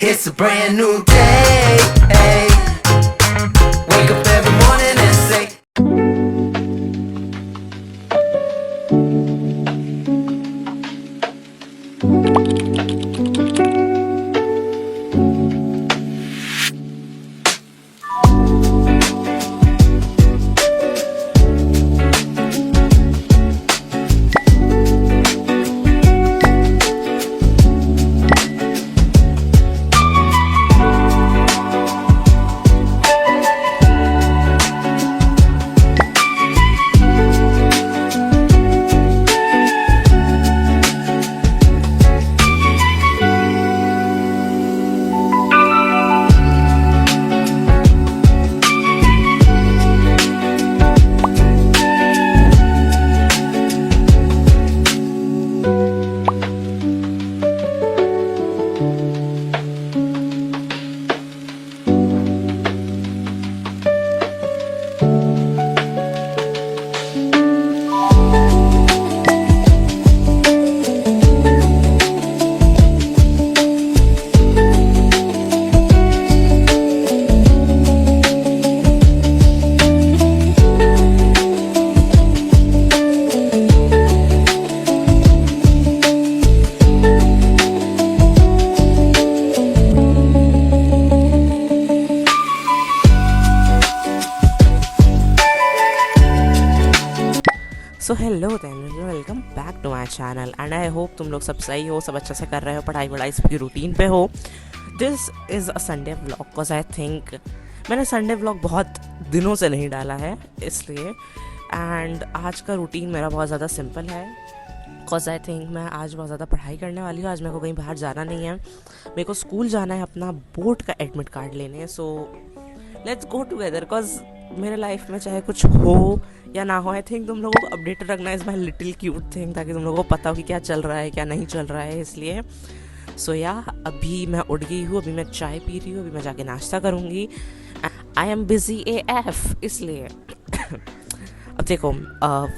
It's a brand new day. Hey. Wake up every morning and say. So hello then welcome back to my channel and I hope तुम लोग सब सही हो, सब अच्छे से कर रहे हो, पढ़ाई वढ़ाई सबकी रूटीन पे हो. This is a Sunday vlog because I think मैंने संडे व्लॉग बहुत दिनों से नहीं डाला है इसलिए. एंड आज का रूटीन मेरा बहुत ज़्यादा सिंपल है बिकॉज आई थिंक मैं आज बहुत ज़्यादा पढ़ाई करने वाली हूँ. आज मेरे को कहीं बाहर जाना नहीं है, मेरे को स्कूल जाना है अपना बोर्ड का एडमिट कार्ड लेने. सो लेट्स गो टुगेदर बिकॉज मेरे लाइफ में चाहे कुछ हो या ना हो, आई थिंक तुम लोगों को अपडेटेड रखना is my little cute thing, ताकि तुम लोगों को पता हो कि क्या चल रहा है क्या नहीं चल रहा है. इसलिए सो या अभी मैं उठ गई हूँ, अभी मैं चाय पी रही हूँ, अभी मैं जाके नाश्ता करूँगी. आई एम बिजी AF इसलिए. अब देखो,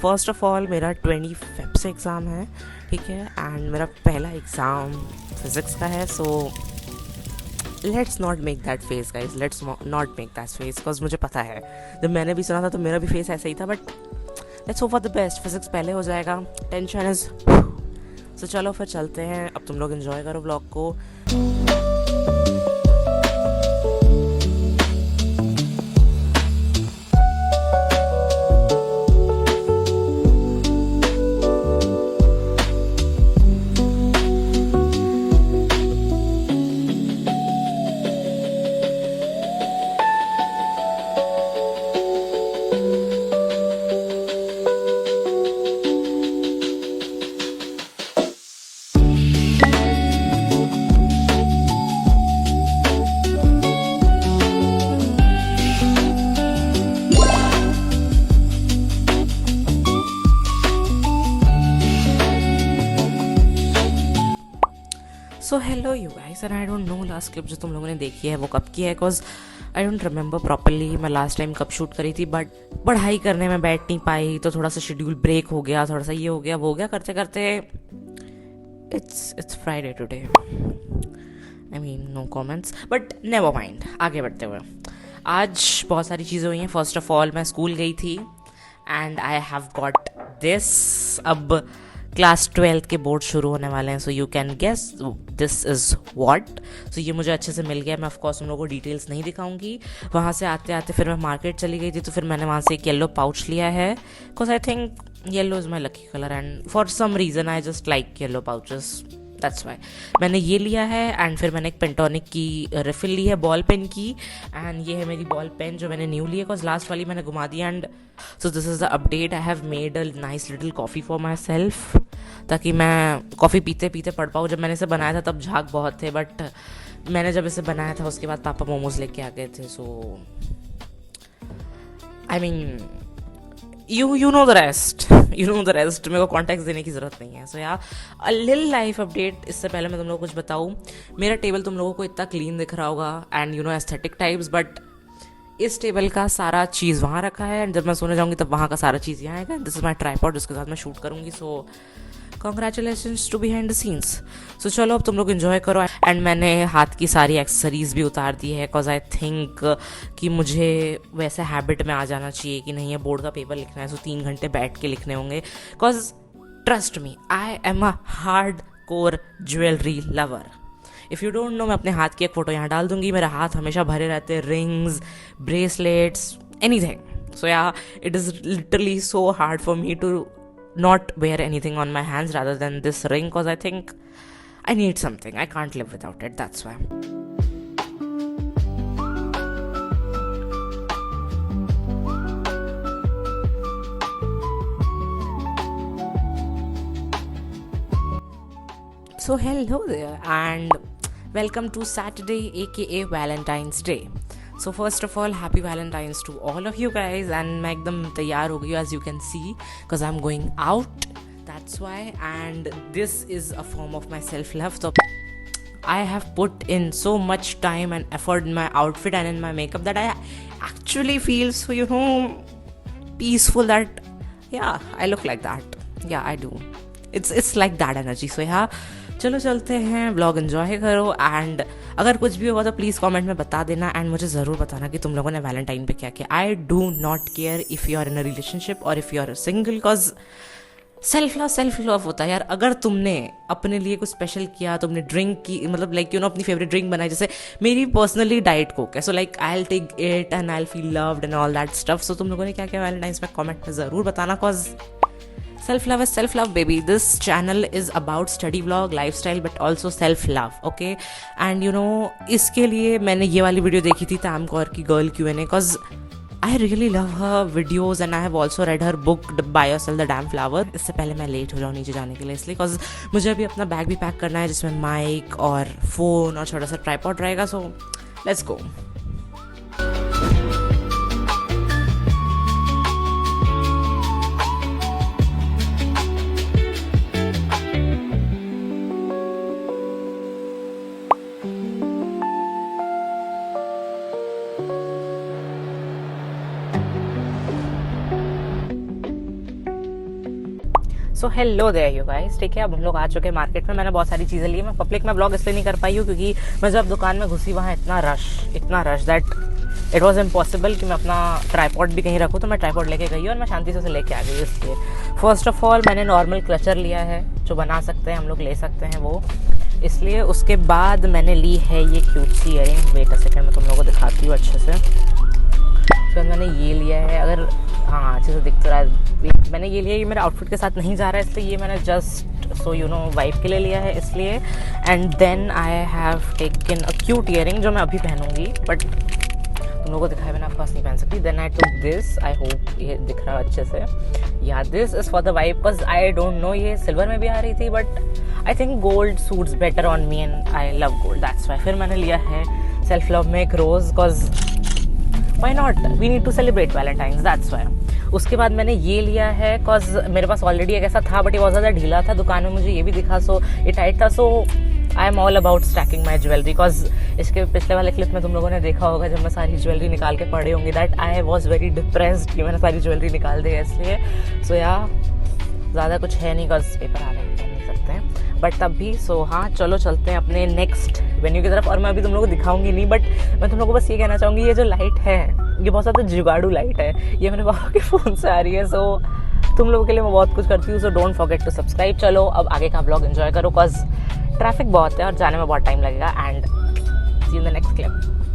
फर्स्ट ऑफ ऑल मेरा 20 फेब से एग्ज़ाम है, ठीक है, एंड मेरा पहला एग्ज़ाम फिज़िक्स का है. So let's not make that face guys, let's not make that face because मुझे पता है जब मैंने भी सुना था तो मेरा भी फेस ऐसा ही था. But let's hope for the best, physics पहले हो जाएगा, टेंशन इज. सो चलो फिर चलते हैं, अब तुम लोग एंजॉय करो व्लॉग को. So hello you guys, and I don't no last clip जो तुम लोगों ने देखी है वो कब की है, because I don't remember properly मैं लास्ट टाइम कब शूट करी थी. बट पढ़ाई करने में बैठ नहीं पाई तो थोड़ा सा शेड्यूल ब्रेक हो गया, थोड़ा सा ये हो गया वो हो गया, करते करते it's Friday today. I mean no comments but never mind. आगे बढ़ते हुए आज बहुत सारी चीज़ें हुई हैं. फर्स्ट ऑफ ऑल मैं स्कूल गई थी and I have got this. अब क्लास 12 के बोर्ड शुरू होने वाले हैं, so you can guess this is what. सो ये मुझे अच्छे से मिल गया. मैं ऑफकोर्स उन लोगों को डिटेल्स नहीं दिखाऊंगी. वहाँ से आते आते फिर मैं मार्केट चली गई थी, तो फिर मैंने वहाँ से एक येलो पाउच लिया है because I think yellow is my lucky colour and for some reason I just like yellow pouches, that's why मैंने ये लिया है. एंड फिर मैंने एक पेंटोनिक की रिफिल ली है बॉल पेन की, एंड ये है मेरी बॉल पेन जो मैंने न्यू ली है बिकॉज लास्ट वाली मैंने घुमा दी. And so this is the update. I have made a nice little coffee for myself, ताकि मैं कॉफ़ी पीते पीते पढ़ पाऊँ. जब मैंने इसे बनाया था तब झाग बहुत थे, बट मैंने जब इसे बनाया था उसके बाद पापा मोमोज लेके आ गए थे. So I mean you know the rest. मेरे को कॉन्टेक्स्ट देने की ज़रूरत नहीं है. सो यार अ लिटिल लाइफ अपडेट. इससे पहले मैं तुम लोगों को कुछ बताऊँ, मेरा टेबल तुम लोगों को इतना क्लीन दिख रहा होगा and you know aesthetic types, but इस टेबल का सारा चीज़ वहाँ रखा है एंड जब मैं सोने जाऊँगी तब वहाँ का सारा चीज़ यहाँ आएगा. दिस इज़ माई ट्राइपॉड जिसके साथ मैं शूट करूँगी. सो congratulations to behind the scenes. सो चलो अब तुम लोग इन्जॉय करो। एंड मैंने हाथ की सारी एक्सेसरीज भी उतार दी है, बिकॉज आई थिंक कि मुझे वैसे हैबिट में आ जाना चाहिए कि नहीं, ये बोर्ड का पेपर लिखना है, सो 3 घंटे बैठ के लिखने होंगे। Because trust me, I am a hard core jewellery lover. If you don't know, मैं अपने हाथ की एक फ़ोटो यहाँ डाल दूंगी। मेरे हाथ हमेशा भरे रहते हैं rings, bracelets, anything. So yeah, it is literally so hard for me to not wear anything on my hands rather than this ring, because I think I need something. I can't live without it. That's why. So hello there and welcome to Saturday aka Valentine's Day. So first of all, happy Valentine's to all of you guys. And मैं एकदम तैयार हो गई हूँ, as you can see, because I'm going out. That's why. And this is a form of my self-love. So I have put in so much time and effort in my outfit and in my makeup that I actually feel so, you know, peaceful, that yeah, I look like that. Yeah, I do. It's like that energy. So yeah, चलो चलते हैं, vlog enjoy करो। And अगर कुछ भी होगा तो please comment में बता देना। एंड मुझे ज़रूर बताना कि तुम लोगों ने वैलेंटाइन पे क्या किया। I do not care if you are in a relationship और if you are single, because self love होता है यार। अगर तुमने अपने लिए कुछ स्पेशल किया, तुमने ड्रिंक की, मतलब लाइक यू नो अपनी फेवरेट ड्रिंक बनाई, जैसे मेरी पर्सनली डाइट कोक है, so like I will take it and I will feel loved and all that stuff. सो तुम लोगों ने क्या किया वैलेंटाइंस में, कमेंट में ज़रूर बताना, because self-love is self-love, baby. This channel is about study vlog, lifestyle, but also self-love, okay? And you know, इसके लिए मैंने ये वाली वीडियो देखी थी तैम कौर की girl Q&A, because I really love her videos and I have also read her book Buy Yourself the Damn Flower. इससे पहले मैं लेट हो जाऊँ नीचे जाने के लिए, इसलिए बिकॉज मुझे अभी अपना बैग भी पैक करना है जिसमें माइक और फ़ोन और छोटा सा ट्राइपॉड रहेगा। So let's go. So hello there you guys, ठीक है। अब हम लोग आ चुके हैं मार्केट में। मैंने बहुत सारी चीज़ें ली। मैं पब्लिक में ब्लॉग इसलिए नहीं कर पाई हूँ क्योंकि मैं जब दुकान में घुसी वहाँ इतना rush that it was impossible कि मैं अपना ट्राईपॉड भी कहीं रखूँ। तो मैं ट्राईपॉड लेके गई और मैं शांति से उसे लेके आ गई। इसलिए फर्स्ट ऑफ ऑल मैंने नॉर्मल क्लचर लिया है, जो बना सकते हैं हम लोग, ले सकते हैं वो, इसलिए। उसके बाद मैंने ली है ये क्यूट सी ईयरिंग। वेट अ सेकेंड, मैं तुम लोगों को दिखाती हूँ अच्छे से। उसके बाद मैंने ये लिया है, अगर हाँ अच्छे से दिख तो रहा है, मैंने ये लिया। ये मेरे आउटफिट के साथ नहीं जा रहा है, इसलिए ये मैंने just so you know wife के लिए लिया है, इसलिए। And then I have taken a cute earring जो मैं अभी पहनूंगी, बट तुम लोगों को दिखाया मैंने ऑफकोर्स नहीं पहन सकती। Then I took this, I hope ये दिख रहा है अच्छे से। Yeah this is for the wife, because I don't know, ये सिल्वर में भी आ रही थी, but I think gold suits better on me and I love gold, that's why. फिर मैंने लिया है सेल्फ लव में एक rose, because why not, we need to celebrate Valentine's, that's why. उसके बाद मैंने ये लिया है, बिकॉज मेरे पास ऑलरेडी एक ऐसा था, बट ये बहुत ज़्यादा ढीला था। दुकान में मुझे ये भी दिखा, सो ये टाइट था। So I am all about stacking my jewellery, because इसके पिछले वाले क्लिप में तुम लोगों ने देखा होगा जब मैं सारी ज्वेलरी निकाल के पड़ी होंगी, that I was very depressed कि मैंने सारी ज्वेलरी निकाल दी है, इसलिए। सो या ज़्यादा कुछ है नहीं, बिकॉज पेपर आ रहे हैं, कर नहीं सकते हैं, बट तब भी। सो हाँ, चलो चलते हैं अपने नेक्स्ट वेन्यू की तरफ। और मैं अभी तुम लोगों को दिखाऊंगी नहीं, बट मैं तुम लोगों को बस ये कहना चाहूँगी, ये जो लाइट है ये बहुत ज़्यादा जुगाड़ू लाइट है, ये मेरे पापा के फ़ोन से आ रही है। सो तुम लोगों के लिए मैं बहुत कुछ करती हूँ, so don't forget to subscribe. चलो अब आगे का ब्लॉग एंजॉय करो, बिकॉज ट्रैफिक बहुत है और जाने में बहुत टाइम लगेगा। And see in the next clip.